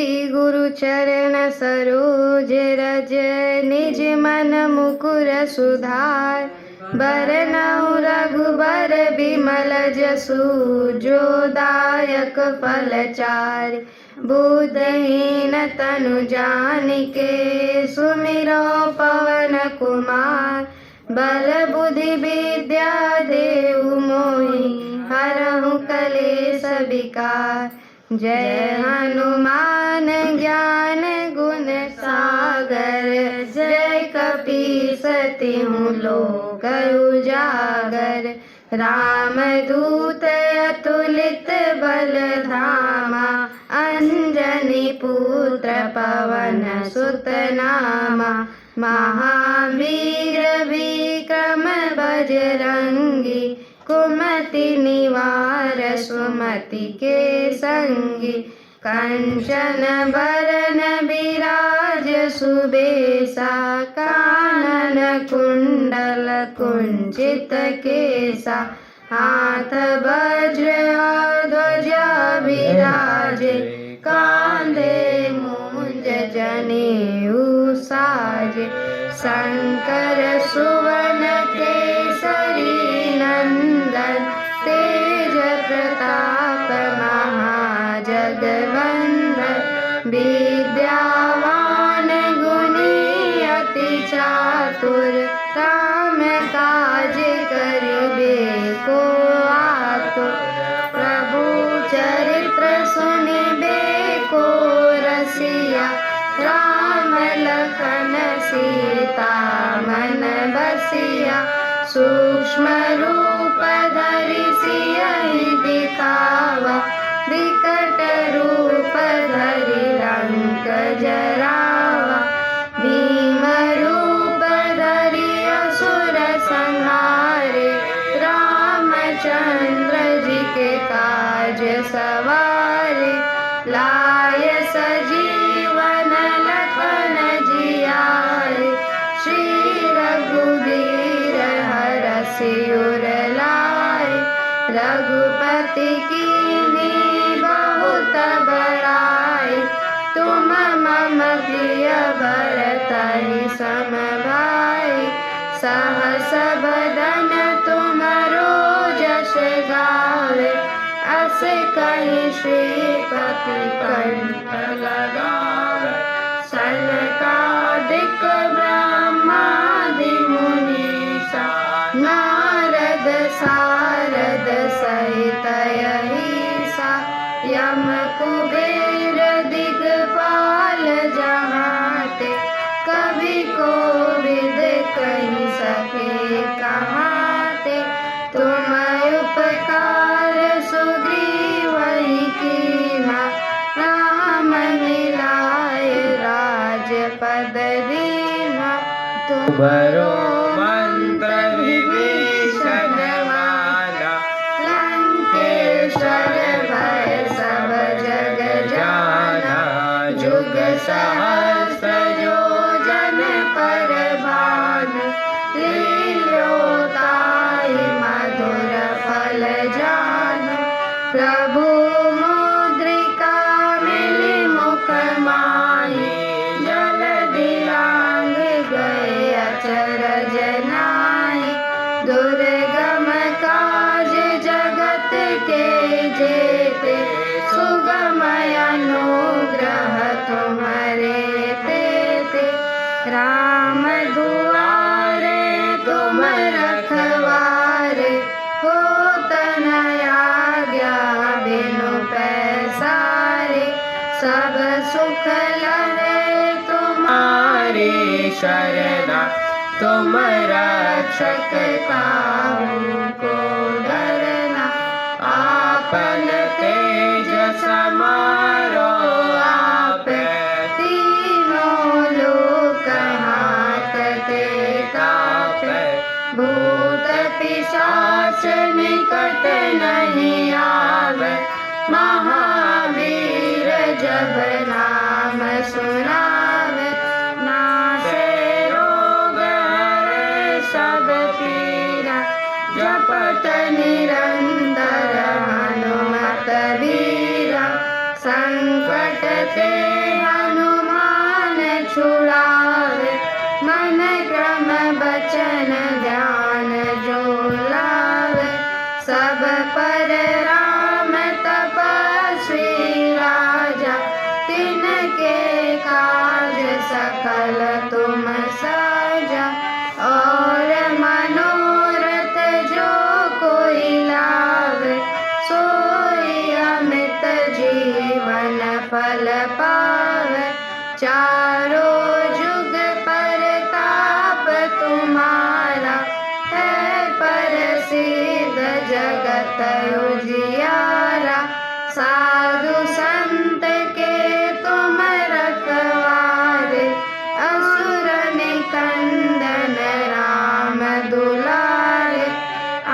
श्री गुरु चरण सरोज रज निज मन मुकुर सुधार। बरनउँ रघुबर बिमल जसु जो दायक फलचारि। बुद्धहीन तनु जानिके सुमिरो पवन कुमार। बल बुद्धि विद्या देहु मोहि हरहु कलेश विकार। जय हनुमान ज्ञान गुण सागर। जय कपीस तिहुँ लोक उजागर। रामदूत अतुलित बल धामा। अंजनी पुत्र पवन सुत नामा। महावीर विक्रम बजरंगी। कुमति निवार सुमति के संगी। कंचन बरन बिराज सुबेसा। कानन कुंडल कुंचित केसा। हाथ वज्र और ध्वजा विराजे। कांधे मूंज जनेऊ साजे। शंकर सुवन केसरी नंदन। तेज प्रताप महाजगवंदन। विद्यावान गुणी अति चातुर। राम काज करिबे को आतुर। प्रभु चरित्र सुनिबे को रसिया। राम लखन सीता मन बसिया। सूक्ष्म रूप धरि सियहि दिखावा। विकट रूप धरि लंक जरावा। भीम रूप धरि असुर संहारे। रामचंद्र जी के काज सवारे। लाय सजीवन लखन जियाए। श्री रघुवीर हरषि उर लाए। रघुपति कीन्ही बहुत बड़ाई। तुम मम प्रिय भरतहि सम भाई। सहस बदन तुमरो जस गावे। अस कहि श्रीपति कंठ लगावे। सनकादिक ब्रह्मादि मुनीसा। नारद सारद सहित अहिसा। यम कुबेर दिगपाल जहाते। कवि कोविद कहि सके कहाते। तुम उपकार सुग्रीवहि कीन्हा। राम मिलाए राजपद दीन्हा। तुमरो मंत्र विभीषण माना। लंकेश्वर भय सब जग जाना। जुग सहस्र योजन पर भानु। लील्योताहि मधुर फल जानु। प्रभु मुद्रिका मिलि मुख माहि। जलधि लांघ गए अचरज नाहि। दुर्गम काज जगत के जेते। सुगम अनुग्रह तुम्हारे तेते। राम दुआरे तुम रखवारे। होत न आज्ञा बिनु पैसारे। सब सुख लहे तुम्हारी शरणा। तुम रक्षक काहू को डरना। आपन तेज समारो आपे। तीनों लोक हांकते कापे। भूत पिशाच निकट नहीं आवे। महावीर जब नाम सुनावे। नासे रोग हरे सब पीरा। जपत निरंतर हनुमत वीरा। संकट ते जिनके काज सकल तुम साजा, और मनोरथ जो कोई लावे, सोई अमित जीवन फल पावे। चारों जुग परताप तुम्हारा, है प्रसिद्ध जगत उजियारा। साधु संत के तुम रखवारे, असुर निकंदन राम दुलारे।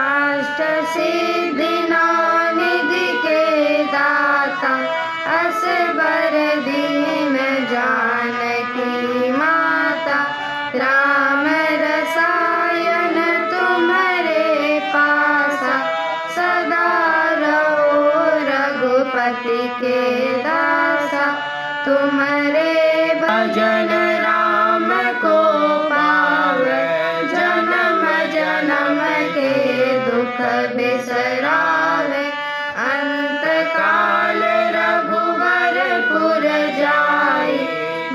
अष्ट सिद्धि नौ निधि के दाता, असबर दीन जानकी माता। राम रसायन तुम्हारे पासा, सदा रहो रघुपति के दासा। तुम्हारे भजन राम को पावे, जन्म जन्म के दुख बिसरावे। अंत काल रघुवरपुर जाई,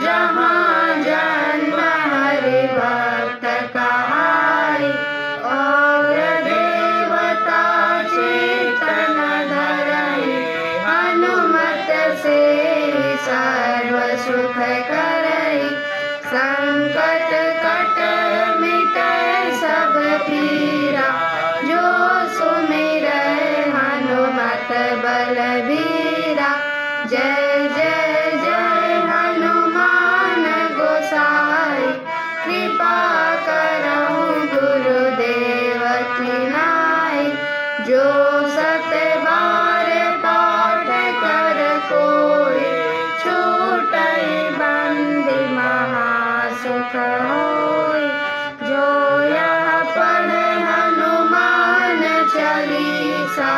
जहाँ जन्म हरि भक्त कहाई। और देवता चेतन धरई, हनुमत से सर्व सुख करई। संकट कट मिटै सब पीरा, जो सुमिरै हनुमत बलबीरा। जय जय जय हनुमान गोसाई, कृपा करहु गुरुदेव की नाई। जो सत बार पाठ कर कोई, छूटई बंदी महासुख होई। जो यह पढ़े हनुमान चालीसा,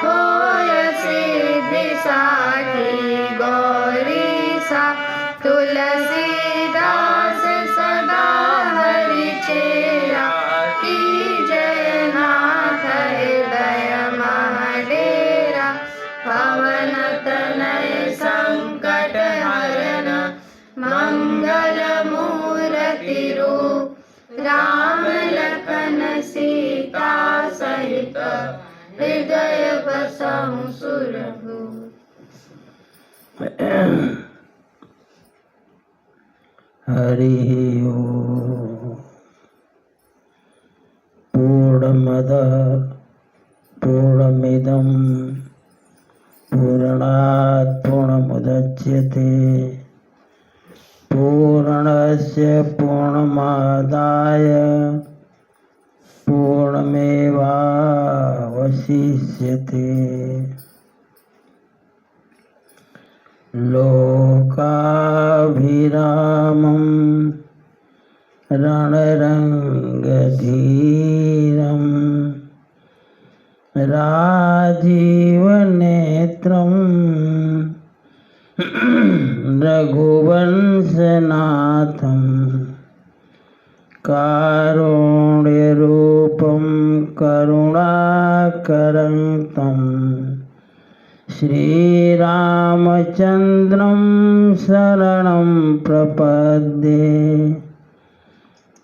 होय सिद्धि साखी गौरीसा। तुलसीदास सदा हरि चेरा, की जय नाथ हृदय महाडेरा। पवन तनय संकट हरन, मंगल मूर्ति रूप। राम लखन सीता सहित, हृदय बसहु सुरभूप। हरि ओम। पूर्णमदः पूर्णमिदं पूर्णात् पूर्णमुदच्यते, पूर्णस्य पूर्णमादाय पूर्णमेवावशिष्यते। लोकाभिरामं रणरङ्गधीरं, राजीवनेत्रं रघुवंशनाथं। कारुण्यरूपं करुणाकरं तं, श्रीरामचन्द्रं शरणं प्रपद्ये।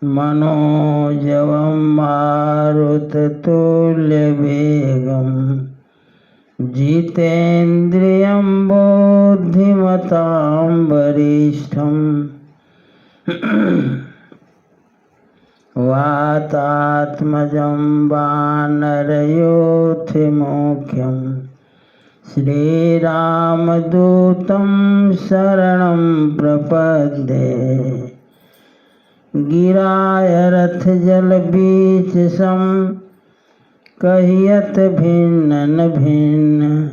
मनोजवं मारुततुल्यवेगं, जितेन्द्रियं बुद्धिमतां वरिष्ठं। वातात्मजं वानरयोधिमुख्यं, श्रीरामदूतं शरणं प्रपद्ये। गिराय रथ जल बीच सम, कहियत भिन्न न भिन्न।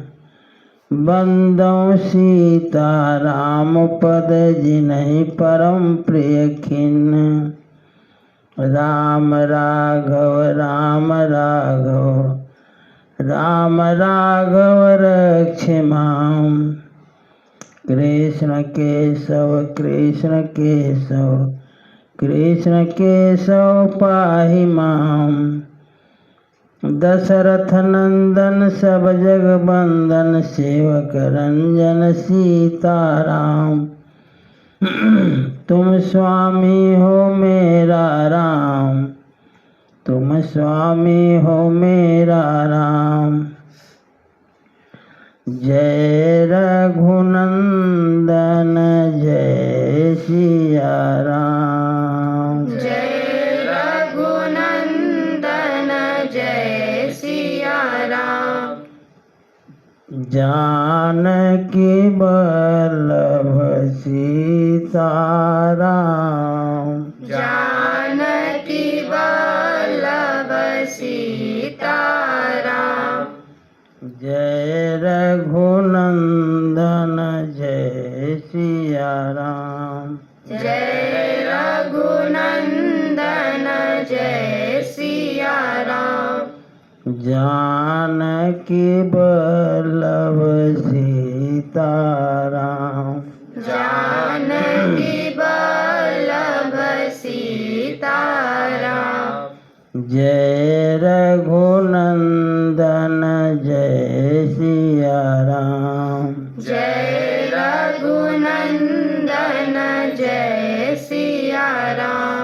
बंदौ सीता राम पद, जिन्हि परम प्रिय खिन्न। राम राघव राम राघव, राम राघव रक्षमां। कृष्ण केशव कृष्ण केशव, कृष्ण केशव पाहि मां। दशरथ नंदन सब जग बंदन सेवक रंजन सीताराम। तुम स्वामी हो मेरा राम, तुम स्वामी हो मेरा राम। जय रघुनंदन जय सिया राम। जय रघुनंदन जय सिया राम। जानकी वल्लभ सीताराम। जानकी वल्लभ सीताराम। जय रघुनंदन जय सिया राम। जय रघुनंदन जय सिया राम। जानकी वल्लभ सीताराम। जानकी वल्लभ सीताराम। जय रघुनंदन जय सिया राम। जय रघुनंदन जय सिया राम।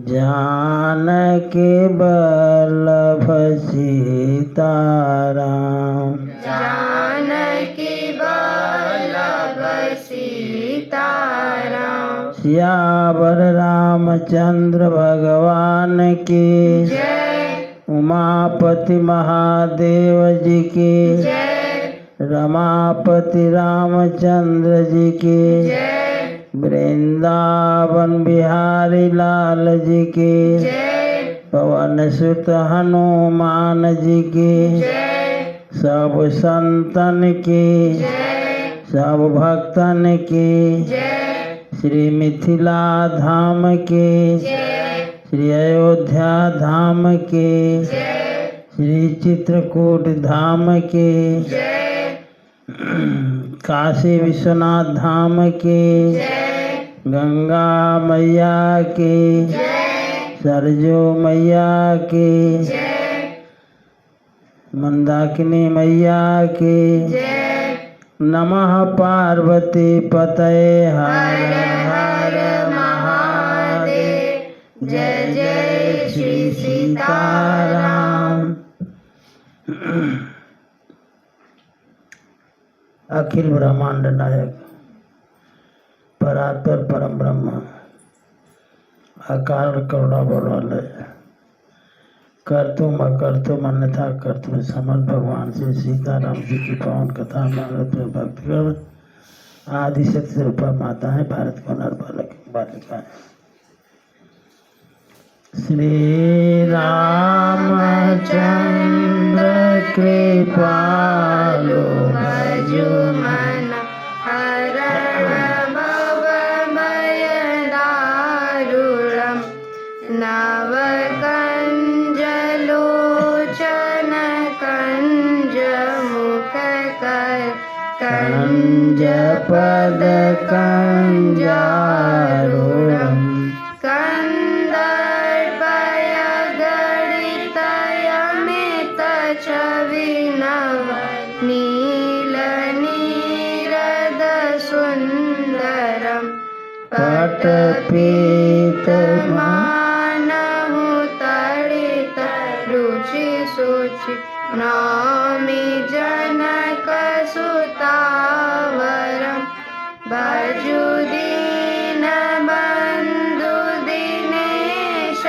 जानकी वल्लभ सीताराम। जानकी वल्लभ सीताराम। सियावर रामचंद्र भगवान की जय। उमापति महादेव जी की जय। रमापति रामचंद्र जी की जय। वृंदावन बिहारी लाल जी की जय। पवन सुत हनुमान जी की जय। सब संतन की जय। सब भक्तन की जय। श्री मिथिला धाम की जय। श्री अयोध्या धाम की जय। श्री चित्रकूट धाम की जय। काशी विश्वनाथ धाम की जय। गंगा मैया की जय। सरजू मैया की जय। मंदाकिनी मैया की जय। नमः पार्वती पतये हर हर हर हर महादेव। जय जय श्री सीताराम। अखिल ब्रह्मांड नायक परात्पर परम ब्रह्म अकाल करुणा बोलवालय कर्तुम अकर्तुम अन्यथा कर्तुम समर्थ भगवान श्री सीताराम जी की पावन कथा महाभारत में भक्त कर आदि शक्ति रूपा माता है भारत को नर बालिका है। श्री रामचंद्र कृपालु भजु मन हरण भव भय दारुणम् नव कंज लोचन कंज मुख कर कंज पद कंजारूढ़म् कंदर्पय गणितयमित छविनव नील नीरद सुंदरम् पटपीत मानहु तड़ित रुचि सुचि नौमि जनक सुतावरम् भजु दीन बंधु दिनेश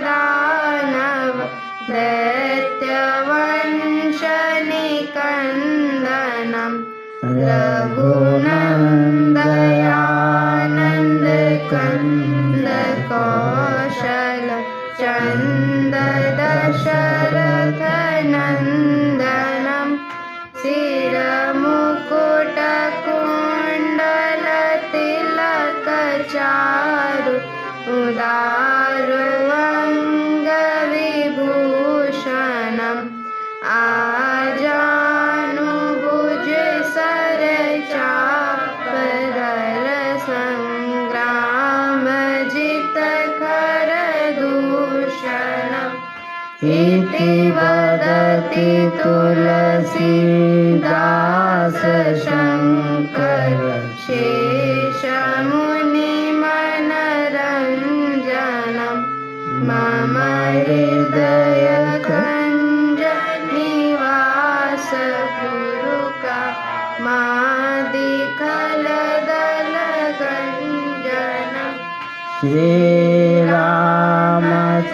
दानव दैत्य वंश निकंदनम् रघुनंदयानंद कंद कौशल चंद दशरथ नंदनम् सिर मुकुट कुंडल तिलक चारु उदार अंग विभूषणम् आजानुभुज सर चापर संग्राम जित खर दूषणम् इति वदति तुलसीदास शंकर शेषमुनिमनरञ्जनं मम हृदय निवास गुरुका मादिखलदलगञ्जनं श्री रामचंद्र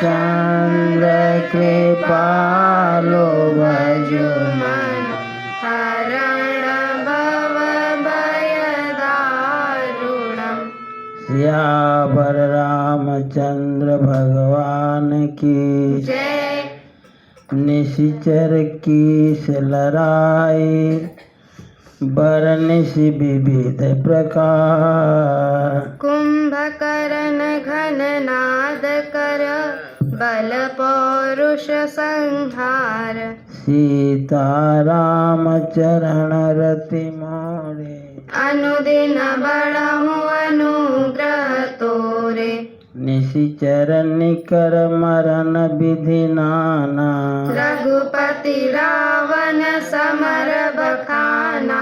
कृपालो भजुमन हरण भवभयदारुणम् सियावर रामचंद्र भगवान की जय। निशिचर की लड़ाई बरनिश विविध प्रकार कुंभकर्ण घननाद कर बल पौरुष संहार सीताराम चरण रति मोरे अनुदिन बढ़हु अनुग्रह तोरे निशिचर निकर मरण विधि नाना रघुपति रावण समर बखाना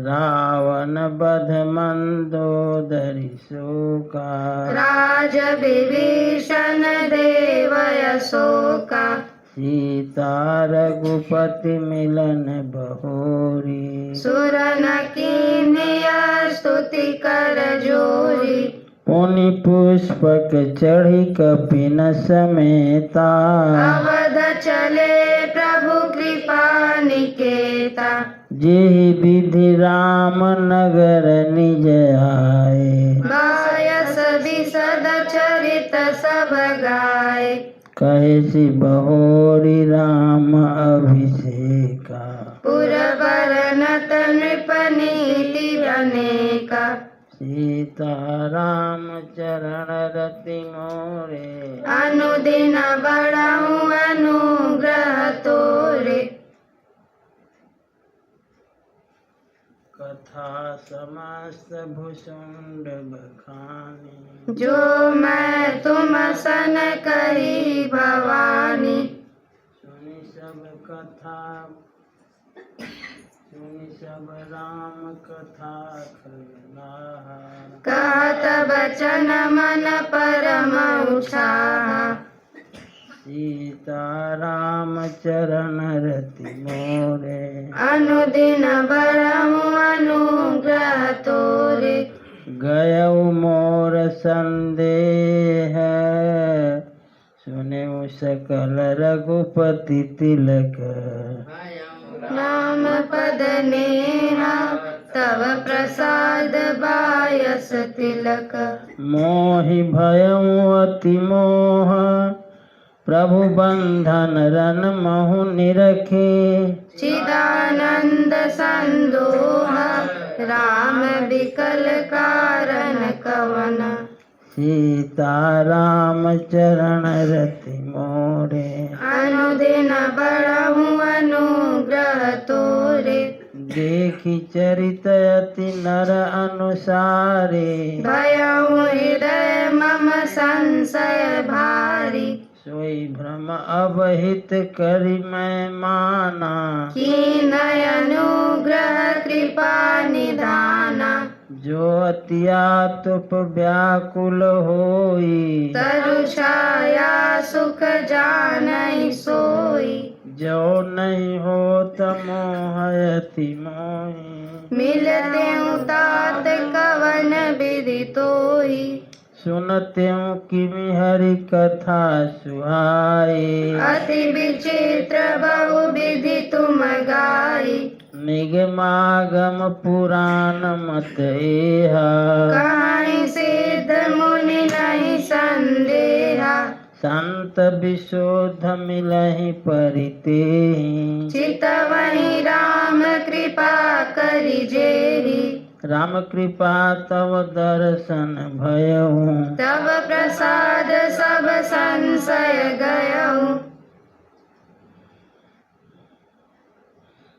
रावण बध मंदोदरी शोका राज विभीषण देव यशोका सीता रघुपति मिलन बहोरी सुर न कीन्हिया स्तुति कर जोरी पुनि पुष्पक चढ़ी कपिन समेता अवध चले प्रभु कृपा निकेता जेहि विधि राम नगर निज आए बायस बिसद चरित सब गाय कहे सि बहोरी राम अभिषेका पुरवरनत नृप नीति अनेका सीता राम चरण रति मोरे अनुदिन बढ़हु अनुग्रह तोरे कथा समस्त भुसुंड बखानी जो मैं तुम सन कही भवानी सुनि सब कथा सुनि सब राम कथा खगनाहा कहत बचन मन परम उत्साह सीता राम चरण रति मोरे अनुदिन बढ़हु अनुग्रह तोरे गयउ मोर संदेह सुने सकल रघुपति तिलक नाम पद नेहा तव प्रसाद बायस तिलक मोहि भयउ अति मोह प्रभु बंधन रन महु निरखे चिदानंद संदोह राम विकल कारण कवन सीता राम चरण रति मोरे अनुदिन बढ़हु अनुग्रह तोरे देखि चरित अति नर अनुसारे भयउ हृदय मम संशय भारी सोई भ्रम अवहित करि मैं माना कीन अनुग्रह कृपा निधाना जो अति आतुप व्याकुल होई तरु छाया सुख जानई सोई जो नहीं हो मोहयति मोहि मिलते तात कवन विधि तोही सुनते किमि हरि कथा सुहाए अति विचित्र बहु विधि तुम गाई निगमागम पुराण मत एहा कहीं सिद्ध मुनि नहीं संदेहा संत विशोध मिलहि परितेहि चितवहि राम कृपा करि जेहि राम कृपा तव दर्शन भयहु तब प्रसाद सब संशय गयहु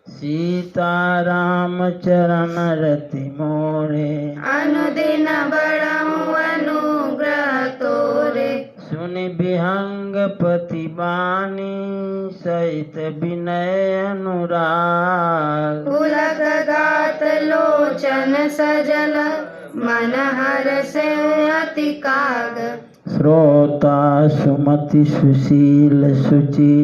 सीता राम चरण रति मोरे अनुदिन बढ़हु अनुग्रह तोरे सुनि विहंग पति बानी सहित विनय अनुराग पुलक गात लोचन सजल मन हर्षे अति काग श्रोता सुमति सुशील सुचि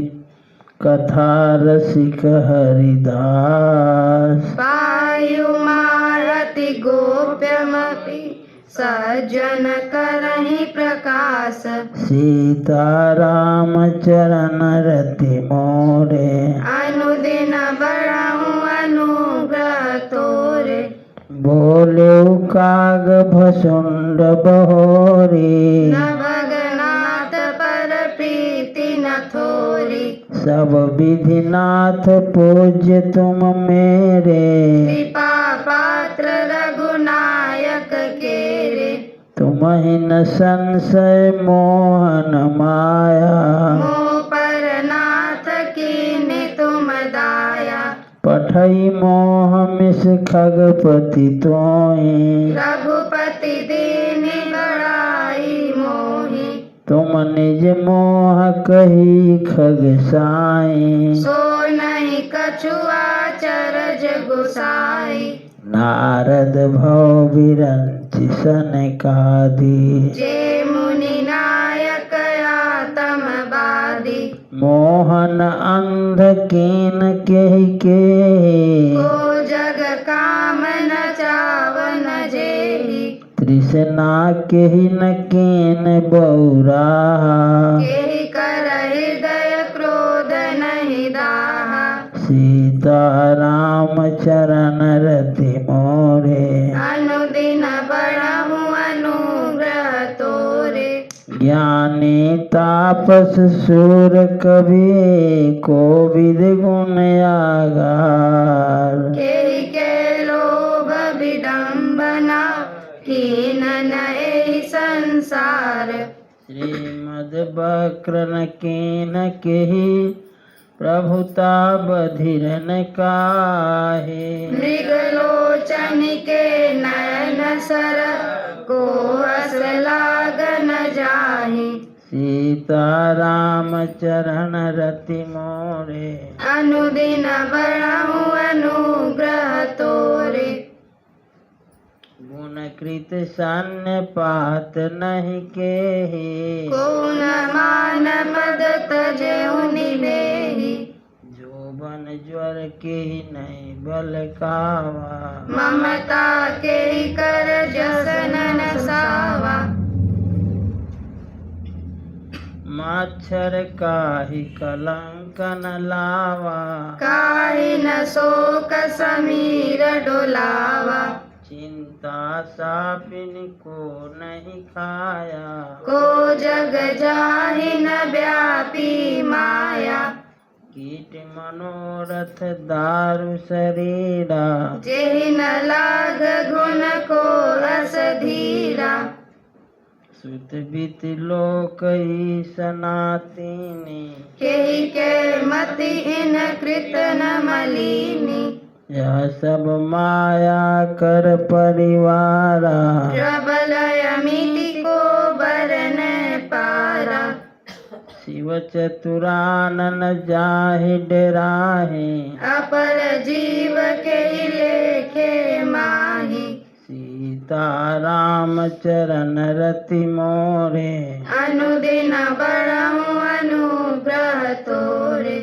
कथा रसिक हरिदास पायु मारति गोप्यमपि सज्जन करहि प्रकाश सीताराम चरण रति मोरे अनुदिन बरहु अनुग्रह तोरे बोले काग भसुंड बहोरी नभगनाथ पर प्रीति न थोरी सब विधिनाथ पूज्य तुम मेरे कृपा पात्र रघुनायक केरे तुम्हि न संशय मोहन माया मोह पर नाथ कीन्हि तुम दाया पठई मोह मिस खगपति तोहि रघुपति दीनि बड़ाई मोहि तुम निज मोह कही खग साई सो नहीं कछु आचरज गुसाई नारद भव विरंचि सनकादि जे मुनि नायक आतम बादी मोहन अंध केन केहि के को जग काम न चावन जेहि तृष्णा केहि न केन बौरा केहि कर हृदय क्रोध नहीं दाहा सीता राम चरण रति मोरे अनुदिन बरहु अनुग्रह तोरे ज्ञानी तापस सूर कवि कोविद गुण आगार केहि के लोभ विडम्बना कीन एहि संसार श्रीमद वक्रन केन केहि प्रभुता बधिरन काहे मृगलोचन के नयन सर को हस लागन जाहि सीता राम चरण रति मोरे अनुदिन बरहु अनुग्रह तोरे गुण कृत सन्य पात नहीं केहि को न मान पद तजेउ निभेहि जोबन ज्वर केहि नहीं बल कावा ममता के कर जसन न सावा मच्छर काहि कलंक न लावा काहि न शोक समीर डोलावा चिंता सापिन को नहीं खाया को जग जाहि न व्यापी माया कीट मनोरथ दारु शरीरा जेहि न लाग गुण को रस धीरा सुत बित लोक सनातिनी केहि के मति इन कृत न मलिनी यह सब माया कर परिवारा प्रबल अमिति को बरन पारा शिव चतुरानन जाहि डेराहि अपर जीव के लेखे माही सीता राम चरण रति मोरे अनुदिन बरहु अनुग्रह तोरे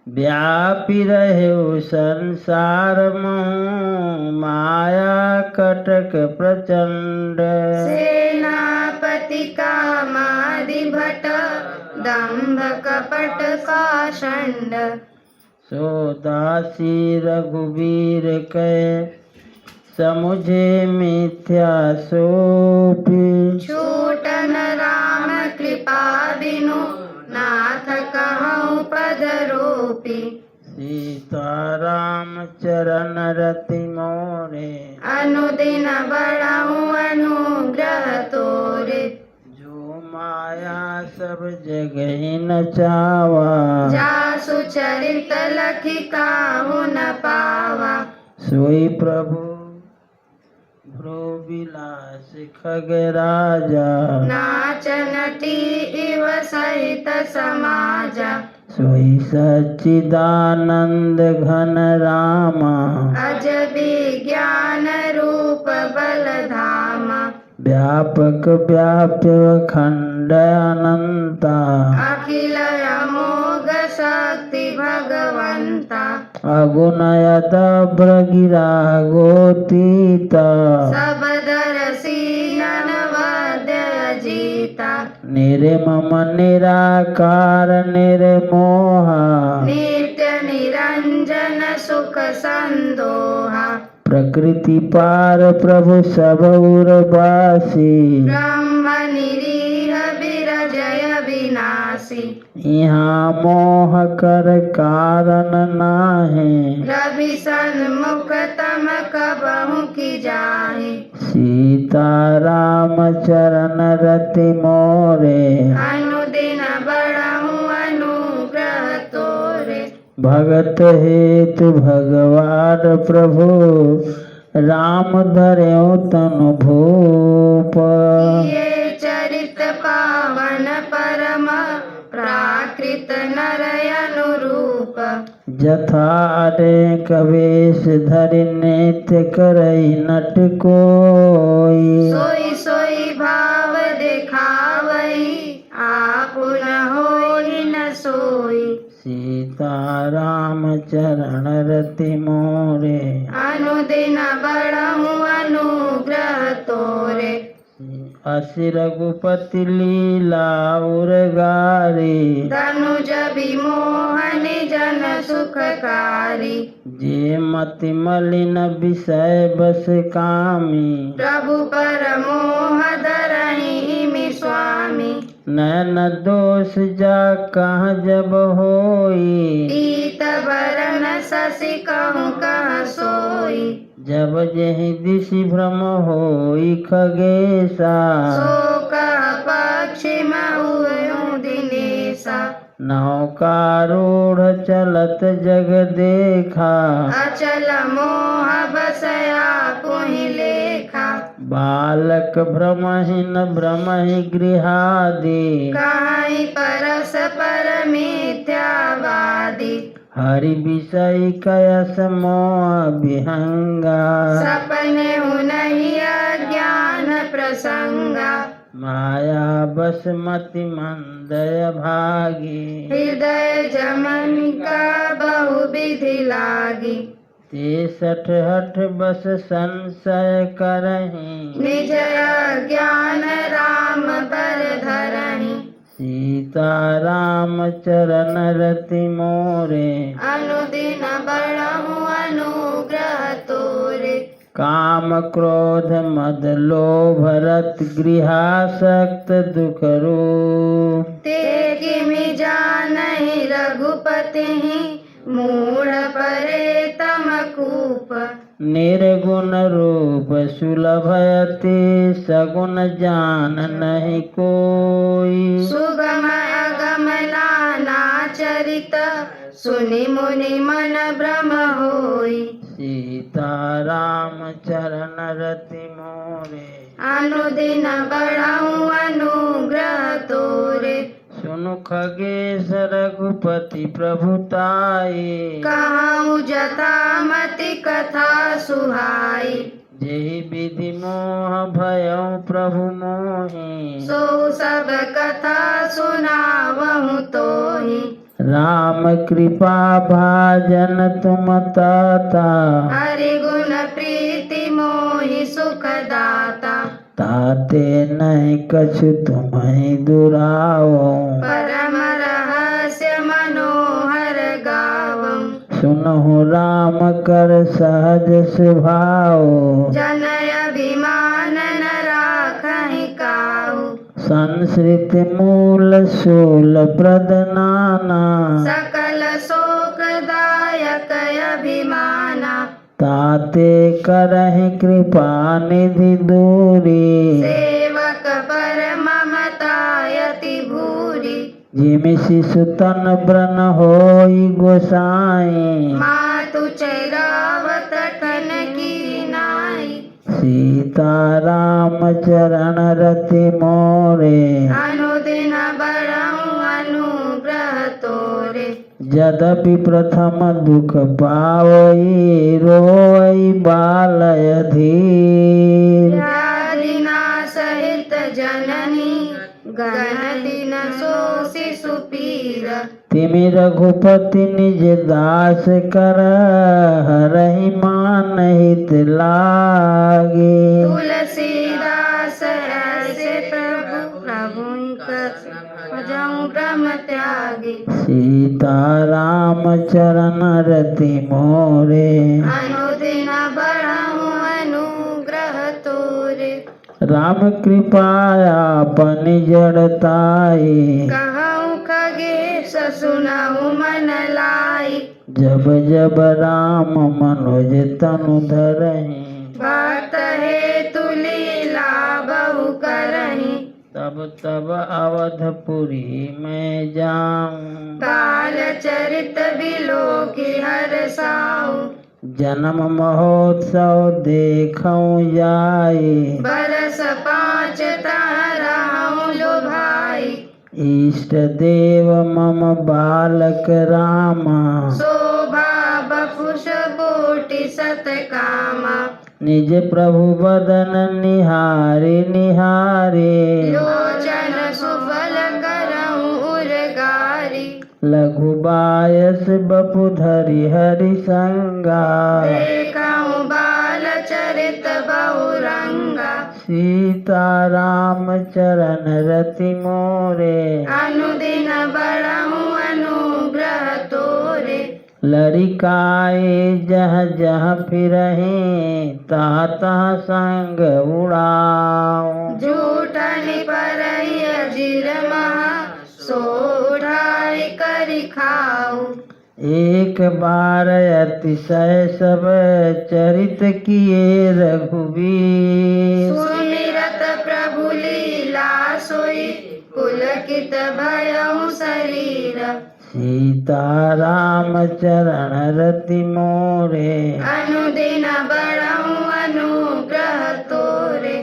व्यापी रहे संसार मोह माया कटक प्रचंड सेनापति कामादि भट दंभ कपट पाषंड सोदासी रघुवीर कै समुझे मिथ्या सोपी छूटन राम कृपा बिनु नाथ कहूँ पद रोपी सीता राम चरण रति मोरे अनुदिन बरहु अनुग्रह तोरे जो माया सब जगह न चावा जासु चरित लखि काहू न पावा सोई प्रभु भ्रो विलास खग राजा नाच नटी इव सहित समाजा सोई सच्चिदानंद घन रामा अजबी ज्ञान रूप बलधामा व्यापक व्याप्य खंड अनंता अखिल अमोघ शक्ति भगवंता अगुणयत गिरा गोतीता सबदरसी ननवद्य जीता निर्मम निराकार निर्मोहा नित्य निरंजन सुख संदोहा प्रकृति पार प्रभु सब उर्वासी ब्रह्म निरीह विरजय विनाशी यहाँ मोह कर कारण नाहे रवि सन्मुख तम कबहु की जाहे सीता राम चरण रति मोरे अनुदिन बढ़हु अनुग्रह तोरे भगत हेतु भगवान प्रभु राम धर्यो तनु भूप ये चरित पावन परम प्राकृत नर अनुरूप जथा अनेक वेश धरि नित्य करई नट कोई सोई सोई भाव दिखावई आपुन होई न सोई सीता राम चरण रति मोरे अनुदिन बढ़हु अनुग्रह तोरे असि रघुपति लीला उरगारी तनुज विमोहनि जन सुखकारी जे मति मलिन विषय बस कामी प्रभु पर मोह धरहि स्वामी नैन दोष जा कह जब होई पीत बरन शशि कहूँ कह सोई जब जहि दिशि भ्रम होई खगेशा सो कह पक्षी मऊँ दिनेशा नौकारूढ़ चलत जग देखा अचल मोह बसया पुहि लेखा बालक भ्रमहीन भ्रमहि गृहादि कहीं परस पर मिथ्यावादी हरि विषय कयस मोह विहंगा सपने नहीं अज्ञान प्रसंगा माया बस मति मंदय भागी हृदय जमन का बहु विधि लागी ते सठ हठ बस संशय करहीं निज ज्ञान राम पर धरहि सीता राम चरण रति मोरे अनुदिन बढ़हु अनुग्रह तोरे काम क्रोध मद लोभ रत गृहासक्त दुख रूप ते किमि जानहि रघुपति मूढ़ परे तम कूप निर्गुण रूप सुलभयति सगुण जान नहीं कोई सुगम अगम नाना चरित सुनि मुनि मन भ्रम होई सीता राम चरण रति मोरे अनुदिन बढ़हु अनुग्रह तोरे सुनु खगेश रघुपति प्रभुताई कहूँ जथा मति कथा सुहाई जेहि विधि मोह भयउ प्रभु मोहि सो सब कथा सुनावहु तोहि राम कृपा भाजन तुम ताता हरि गुण प्रीति मोहि सुख दाता ताते नहीं कछु तुम्हें दुराओ परम रहस्य मनोहर गावं सुनहु राम कर सहज स्वभाव जनय अभिमान न राखहि काहू संस्कृत मूल शूल प्रदनाना सकल शोकदायक अभिमाना ताते करहि कृपा निधि दूरी सेवक पर ममतायति भूरि जिमि शिशु तन व्रन होई गोसाई मातु चैरावत कन की नाई सीता राम चरण रति मोरे अनुदिन बढ़हु अनुग्रह तोरे यद्यपि प्रथम दुख पावई रोई बालय धीर व्याधिना सहित जननी गणति न सोसी सुपीर तिमि रघुपति निज दास कर हरहि मान हित लागे तुलसीदास ऐसे प्रभु भजऊं ब्रह्म त्यागी सीता राम चरण रति मोरे अनुदिन बढ़ऊं अनुग्रह तोरे राम कृपायापन जड़ताई कहूँ खगेश सुनऊं मन लाई जब जब राम मनोज तनु धरहि भक्त हेतु लीला बहु करहीं तब तब अवधपुरी में जाऊं बाल चरित बिलो की हर साऊं जन्म महोत्सव देखऊं जाई बरस 5 तहराऊं लो भाई इष्ट देव मम बालक रामा शोभा बपुष कोटि सत कामा निज प्रभु बदन निहारे निहारे लोचन सुफल करऊं उरगारी लघु बायस बपु धरि हरि संगा देखऊं बाल चरित बहुरंगा सीता राम चरण रति मोरे अनुदिन बढ़ऊं अनुग्रह तोरे लड़िकाए जह जह फिरहि तह तह संग उड़ाऊं झूठनि परहि अजिर महा सो उठाई करि खाऊं एक बार अतिशय सब चरित किए रघुवीर सुमिरत प्रभु लीला सोई पुलकित भयऊं शरीर सीता राम चरण रति मोरे अनुदिन बढ़ऊं अनुग्रह तोरे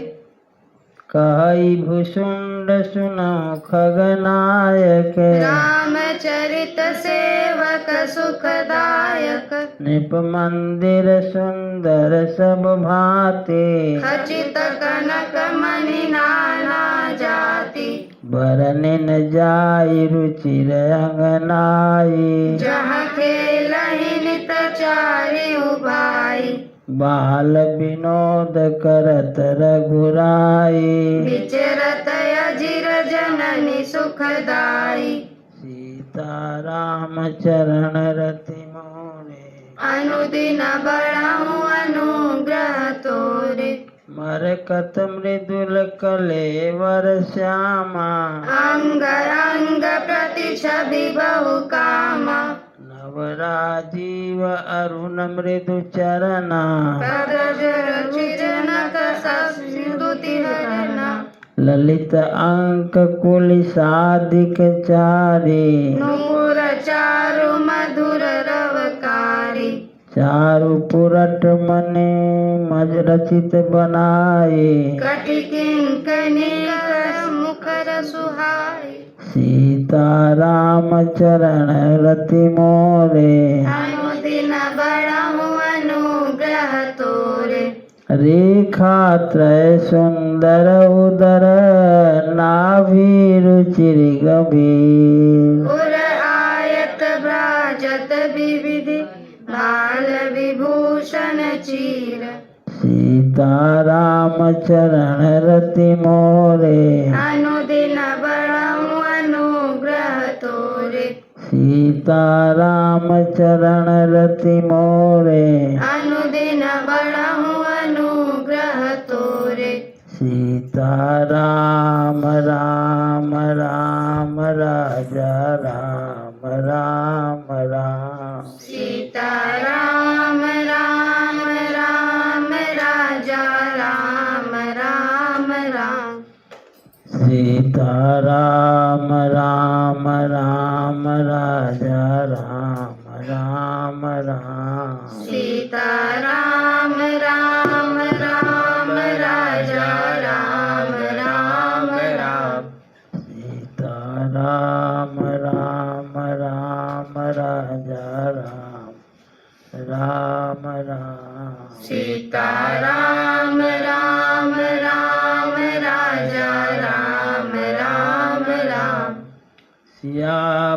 कहि भुसुंड सुनो खगनायक रामचरित सेवक सुखदायक नृप मंदिर सुंदर सब भाते खचित कनक मणि नाना जाति बरनिन जाई रुचिर अंगनाई जहाँ खेलहि नित चारि उभाई बाल विनोद करत रघुराई विचरत अजिर जननी सुखदाई सीता राम चरण रति मोरे अनुदिन बढ़ऊं अनुग्रह तोरे मरकत मृदुल कलेवर श्यामा अंग अंग प्रति छवि बहु कामा नवराजीव अरुण मृदु चरना ललित अंक कुल साधिक चारी नूपुर चारु मधुर रवकारी चारु पुरट मने मज रचित बनाए कटि किंकनी मुखर सुहाई सीता राम चरण रति मोरे अनुदिन बढ़ऊं अनुग्रह तोरे रेखा त्रय सुंदर उदर नाभि रुचिर गंभीर उर आयत भ्राजत विविधि बाल विभूषण चीर सीता राम चरण रति मोरे अनुदिन बढ़ऊं अनुग्रह तोरे सीता राम चरण रति मोरे अनुदिन बढ़ऊं अनुग्रह तोरे सीता राम राम राम राजा राम राम राम सीता राम राम राम राजा राम राम राम सीता राम राम राम राजा राम राम राम सीता राम राम राम राजा राम राम राम सीता राम राम राम राजा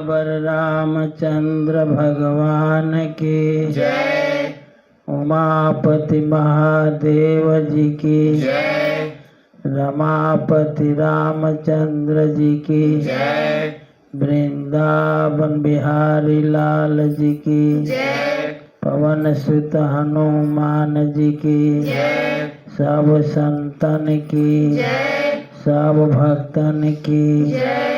सियावर रामचंद्र भगवान की जय। उमापति महादेव जी की जय। रमापति रामचंद्र जी की जय। वृंदावन बिहारी लाल जी की जय। पवन सुत हनुमान जी की जय। सब संतन की जय। सब भक्तन की जय।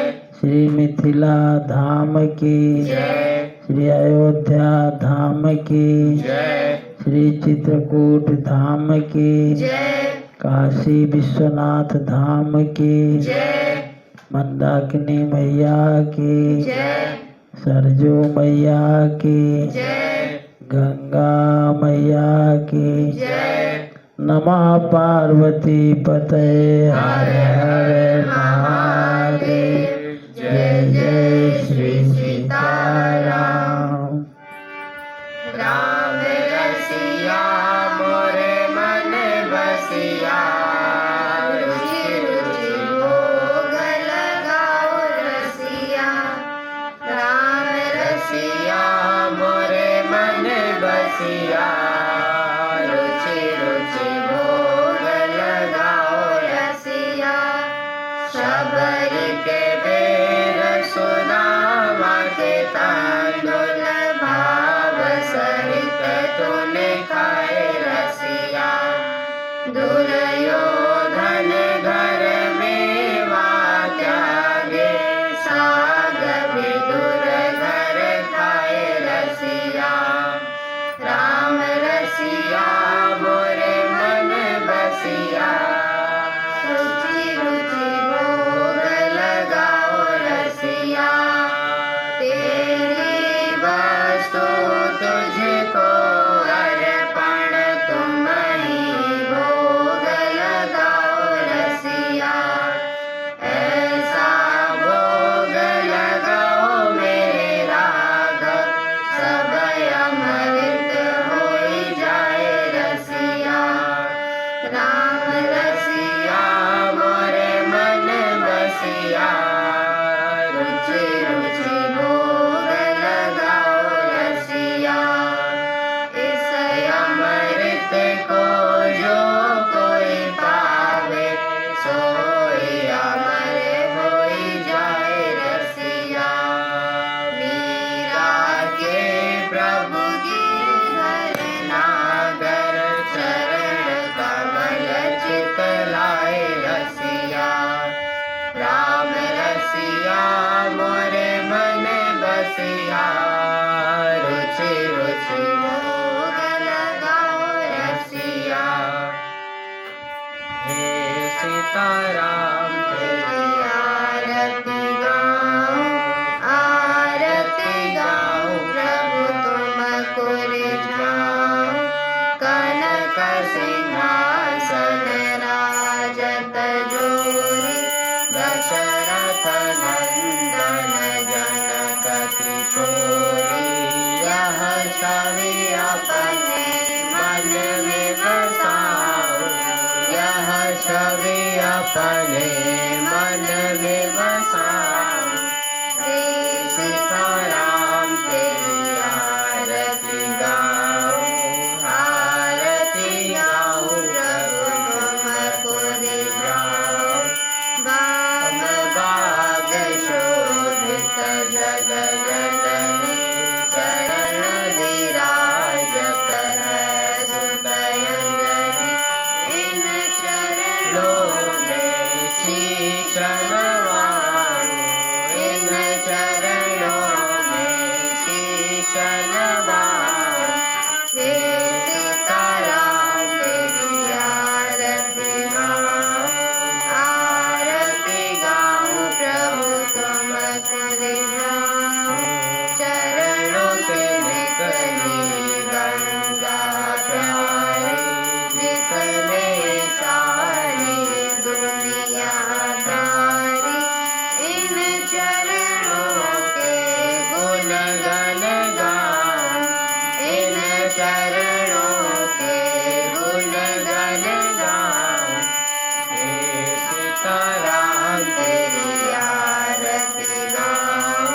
श्री मिथिला धाम की जय। श्री अयोध्या धाम की जय। श्री चित्रकूट धाम की जय। काशी विश्वनाथ धाम की जय। मंदाकिनी मैया की जय। सरजू मैया की जय। गंगा मैया की जय। नमः पार्वती पते हर हर महादेव। जय जय श्री सीताराम। राम रसिया मोरे मन बसिया, रुचि रुचि भोग लगाओ रसिया। राम रसिया मोरे मन बसिया, रुचि रुचि भोग लगाओ रसिया। शबर के बेर सुनावा के तांडुल, भाव सहित तूने खाए रसिया। दुर्योधन घर मेवा त्यागे, साग विदुर घर खाए रसिया। राम रसिया मोरे मन बसिया, रुचि रुचि भोग लगाओ रसिया। तेरी वस्तु तुझको अर्पण, तुम ही भोग लगाओ रसिया। ऐसा भोग लगाओ मेरे राघव, सब अमृत होई जाए रसिया। राम रसिया मोरे मन बसिया, रुचि रुचि भोग लगाओ रसिया। इस अमृत को जो कोई पावे, सोई अमर होई जाए रसिया। मीरा के प्रभु गिरधर नागर, चरण कमल चितलाए रसिया। राम रसिया मोरे मन बसिया, रुचि रुचि भोग लगाओ रसिया। हे सीताराम तेरी आरती गाऊं, आरती गाऊं प्रभु तुमको रिझाऊं। कनक सिंहासन राजत जोरी, दशरथ नंदन जनक किशोरी। यह छवि अपने मन में बसाओ, यह छवि अपने मन में बसाओ। श्री सीताराम तेरी आरती गाऊं, आरती गाऊं प्रभु तुमको रिझाऊं। वाम भाग शोभित जग जननी, चरण विराजत है सुदयंजनी। इन चरणों में शीश नवाऊं, इन चरणों में शीश नवाऊं। हे सीताराम तेरी आरती गाऊं, आरती गाऊं प्रभु तुमको रिझाऊं। चरणों से निकली गंगा प्यारी, जिसने सारी दुनिया तारी। इन चरणों के गुण गण गाऊं, इन चरणों के गुण गण गाऊं। हे सीताराम तेरी आरती गाऊं,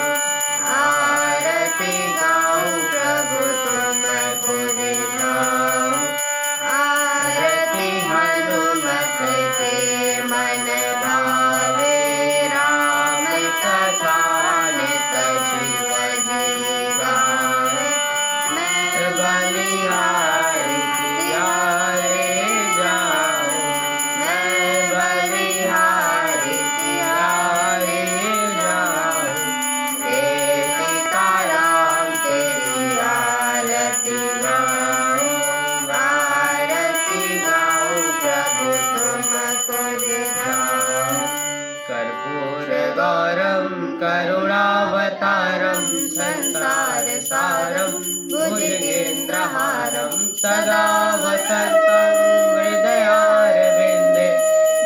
करुणावतारं संसारसारं भुजगेन्द्रहारं सदा वसन्तं हृदयारविन्दे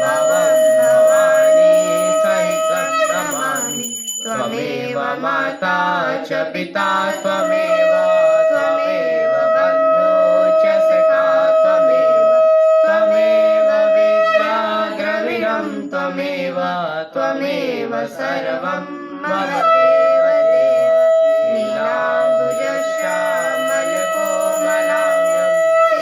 भवं भवानी सहितं नमामि त्वमेव माता च पिता त्वमेव बन्धु च सखा त्वमेव विद्याद्रविणं त्वमेव सर्वं मम देव नीलाम्बुजश्यामलकोमलाङ्गं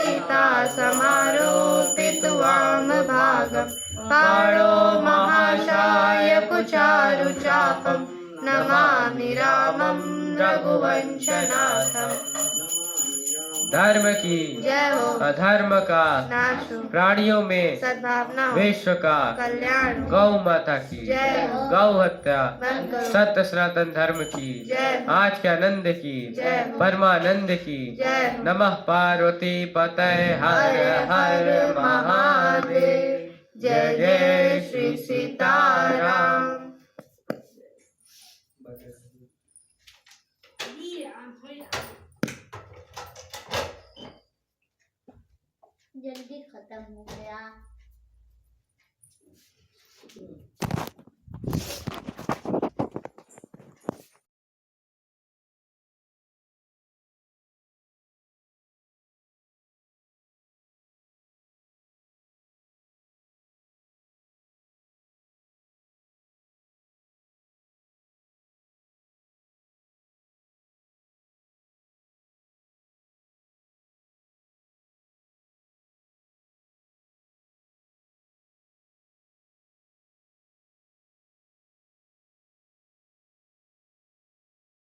सीतासमारोपितवामभागं पाणो महाशाय कुचारुचापं नमामि रामं रघुवंशनाथम्। धर्म की जय हो, अधर्म का नाश हो, प्राणियों में सद्भावना, विश्व का कल्याण, गौ माता की जय हो, गौ हत्या सत्य सनातन धर्म की जय, आज के आनंद की जय, परमानंद की जय, नमः पार्वती पतये हर हर महादेव। जय जय श्री